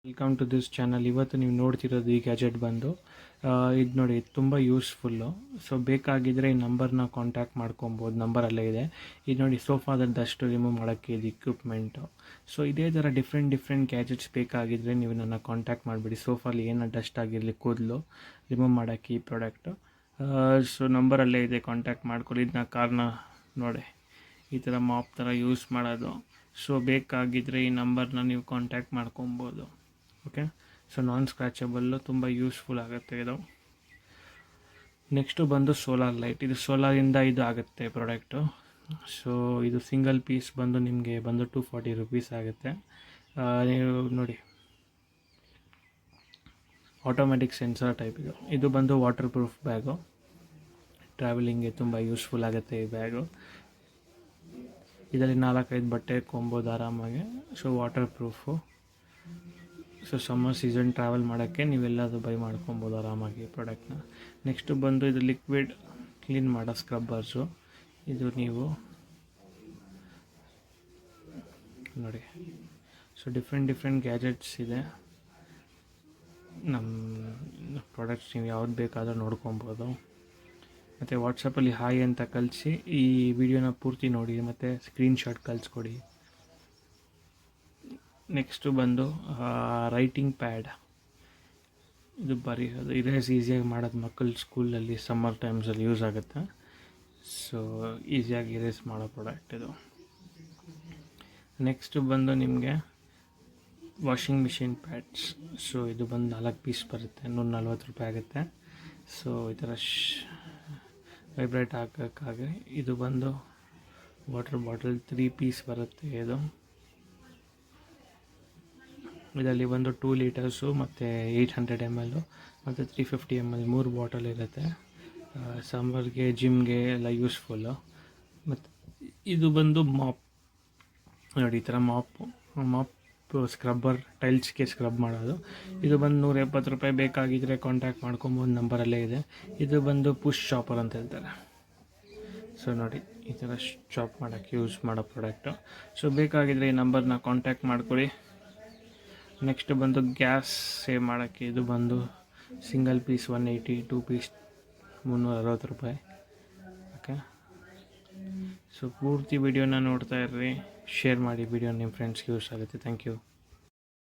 Welcome to this channel. ಇವತ್ತು ನೀವು ನೋಡ್ತಿರೋದು ಈ ಗ್ಯಾಜೆಟ್ ಬಂದು ಇದು ನೋಡಿ, ತುಂಬ ಯೂಸ್ಫುಲ್ಲು. ಸೊ ಬೇಕಾಗಿದ್ದರೆ ಈ ನಂಬರ್ನ ಕಾಂಟ್ಯಾಕ್ಟ್ ಮಾಡ್ಕೊಬೋದು, ನಂಬರ್ ಅಲ್ಲೇ ಇದೆ. ಇದು ನೋಡಿ, ಸೋಫಾದ ಡಸ್ಟ್ ರಿಮೂವ್ ಮಾಡೋಕ್ಕೆ ಇದು ಇಕ್ವಿಪ್ಮೆಂಟು. ಸೊ ಇದೇ ಥರ ಡಿಫ್ರೆಂಟ್ ಗ್ಯಾಜೆಟ್ಸ್ ಬೇಕಾಗಿದ್ದರೆ ನೀವು ನನ್ನ ಕಾಂಟ್ಯಾಕ್ಟ್ ಮಾಡಿಬಿಡಿ. ಸೋಫಾಲಿ ಏನೋ ಡಸ್ಟ್ ಆಗಿರಲಿ, ಕೂದಲು ರಿಮೂವ್ ಮಾಡೋಕ್ಕೆ ಈ ಪ್ರಾಡಕ್ಟು. ಸೊ ನಂಬರಲ್ಲೇ ಇದೆ, ಕಾಂಟ್ಯಾಕ್ಟ್ ಮಾಡ್ಕೊಳ್ಳಿ. ಇದನ್ನ ಕಾರ್ನ ನೋಡಿ ಈ ಥರ ಮಾಪ್ ಥರ ಯೂಸ್ ಮಾಡೋದು. ಸೊ ಬೇಕಾಗಿದ್ದರೆ ಈ ನಂಬರ್ನ ನೀವು ಕಾಂಟ್ಯಾಕ್ಟ್ ಮಾಡ್ಕೊಬೋದು. ಓಕೆ, ಸೊ ನಾನ್ ಸ್ಕ್ರ್ಯಾಚಬಲ್ಲು, ತುಂಬ ಯೂಸ್ಫುಲ್ ಆಗುತ್ತೆ ಇದು. ನೆಕ್ಸ್ಟು ಬಂದು ಸೋಲಾರ್ ಲೈಟ್. ಇದು ಸೋಲಾರಿಂದ ಇದು ಆಗುತ್ತೆ ಪ್ರಾಡಕ್ಟು. ಸೊ ಇದು ಸಿಂಗಲ್ ಪೀಸ್ ಬಂದು ನಿಮಗೆ ಬಂದು 240 ರುಪೀಸ್ ಆಗುತ್ತೆ. ನೀವು ನೋಡಿ, ಆಟೋಮೆಟಿಕ್ ಸೆನ್ಸರ್ ಟೈಪ್ ಇದು. ಇದು ಬಂದು ವಾಟರ್ ಪ್ರೂಫ್ ಬ್ಯಾಗು, ಟ್ರಾವೆಲಿಂಗ್ಗೆ ತುಂಬ ಯೂಸ್ಫುಲ್ ಆಗುತ್ತೆ ಈ ಬ್ಯಾಗು. ಇದರಲ್ಲಿ 4-5 ಬಟ್ಟೆ ಕೊಂಬೋದು ಆರಾಮಾಗಿ. So water proof. So summer season travel ಮಾಡೋಕ್ಕೆ ನೀವೆಲ್ಲದು ಬೈ ಮಾಡ್ಕೊಬೋದು ಆರಾಮಾಗಿ ಪ್ರಾಡಕ್ಟ್ನ. ನೆಕ್ಸ್ಟು ಬಂದು ಇದು ಲಿಕ್ವಿಡ್ ಕ್ಲೀನ್ ಮಾಡೋ ಸ್ಕ್ರಬ್ಬರ್ಸು. ಇದು ನೀವು ನೋಡಿ, ಸೊ ಡಿಫ್ರೆಂಟ್ ಗ್ಯಾಜೆಟ್ಸ್ ಇದೆ. ನಮ್ಮ ಪ್ರಾಡಕ್ಟ್ಸ್ ನೀವು ಯಾವ್ದು ಬೇಕಾದರೂ ನೋಡ್ಕೊಬೋದು. ಮತ್ತು ವಾಟ್ಸಪ್ಪಲ್ಲಿ ಹಾಯ್ ಅಂತ ಕಳಿಸಿ ಈ ವಿಡಿಯೋನ ಪೂರ್ತಿ ನೋಡಿ, ಮತ್ತು ಸ್ಕ್ರೀನ್ಶಾಟ್ ಕಳಿಸ್ಕೊಡಿ. ನೆಕ್ಸ್ಟು ಬಂದು ರೈಟಿಂಗ್ ಪ್ಯಾಡ್. ಇದು ಬರೆಯೋದು, ಇರೇಸ್ ಈಸಿಯಾಗಿ ಮಾಡೋದು. ಮಕ್ಕಳು ಸ್ಕೂಲಲ್ಲಿ ಸಮ್ಮರ್ ಟೈಮ್ಸಲ್ಲಿ ಯೂಸ್ ಆಗುತ್ತೆ. ಸೊ ಈಸಿಯಾಗಿ ಇರೇಸ್ ಮಾಡೋ ಪ್ರಾಡಕ್ಟ್ ಇದು. ನೆಕ್ಸ್ಟು ಬಂದು ನಿಮಗೆ ವಾಷಿಂಗ್ ಮಿಷಿನ್ ಪ್ಯಾಡ್ಸ್. ಸೊ ಇದು ಬಂದು 4 ಪೀಸ್ ಬರುತ್ತೆ, 140 ರೂಪಾಯಿ ಆಗುತ್ತೆ. ಸೊ ಈ ಥರ ವೈಬ್ರೇಟ್ ಹಾಕೋಕ್ಕಾಗಿ. ಇದು ಬಂದು ವಾಟರ್ ಬಾಟಲ್ 3 ಪೀಸ್ ಬರುತ್ತೆ. ಇದರಲ್ಲಿ ಬಂದು 2 ಲೀಟರ್ಸು ಮತ್ತು 800 ml ಮತ್ತು 350 ml 3 ಬಾಟಲ್ ಇರುತ್ತೆ. ಸಮ್ಮರ್ಗೆ, ಜಿಮ್ಗೆ ಎಲ್ಲ ಯೂಸ್ಫುಲ್ಲು. ಮತ್ತು ಇದು ಬಂದು ಮಾಪ್ ನೋಡಿ, ಈ ಥರ ಮಾಪ್ ಸ್ಕ್ರಬ್ಬರ್, ಟೈಲ್ಸ್ಗೆ ಸ್ಕ್ರಬ್ ಮಾಡೋದು. ಇದು ಬಂದು 170 ರೂಪಾಯಿ. ಬೇಕಾಗಿದ್ದರೆ ಕಾಂಟ್ಯಾಕ್ಟ್ ಮಾಡ್ಕೊಬೋದು, ನಂಬರಲ್ಲೇ ಇದೆ. ಇದು ಬಂದು ಪುಷ್ ಚಾಪರ್ ಅಂತ ಹೇಳ್ತಾರೆ. ಸೊ ನೋಡಿ, ಈ ಥರ ಚಾಪ್ ಮಾಡೋಕ್ಕೆ ಯೂಸ್ ಮಾಡೋ ಪ್ರಾಡಕ್ಟು. ಸೊ ಬೇಕಾಗಿದ್ದರೆ ಈ ನಂಬರ್ನ ಕಾಂಟ್ಯಾಕ್ಟ್ ಮಾಡ್ಕೊಳ್ಳಿ. ನೆಕ್ಸ್ಟ್ ಬಂದು ಗ್ಯಾಸ್ ಸೇವ್ ಮಾಡೋಕ್ಕೆ. ಇದು ಬಂದು ಸಿಂಗಲ್ ಪೀಸ್ 180, 2 ಪೀಸ್ 360 ರೂಪಾಯಿ. ಓಕೆ, ಸೊ ಪೂರ್ತಿ ವಿಡಿಯೋನ ನೋಡ್ತಾ ಇರ್ರಿ, ಶೇರ್ ಮಾಡಿ ವಿಡಿಯೋ ನಿಮ್ಮ ಫ್ರೆಂಡ್ಸ್ಗೆ ಯೂಸ್ ಆಗುತ್ತೆ. Thank you.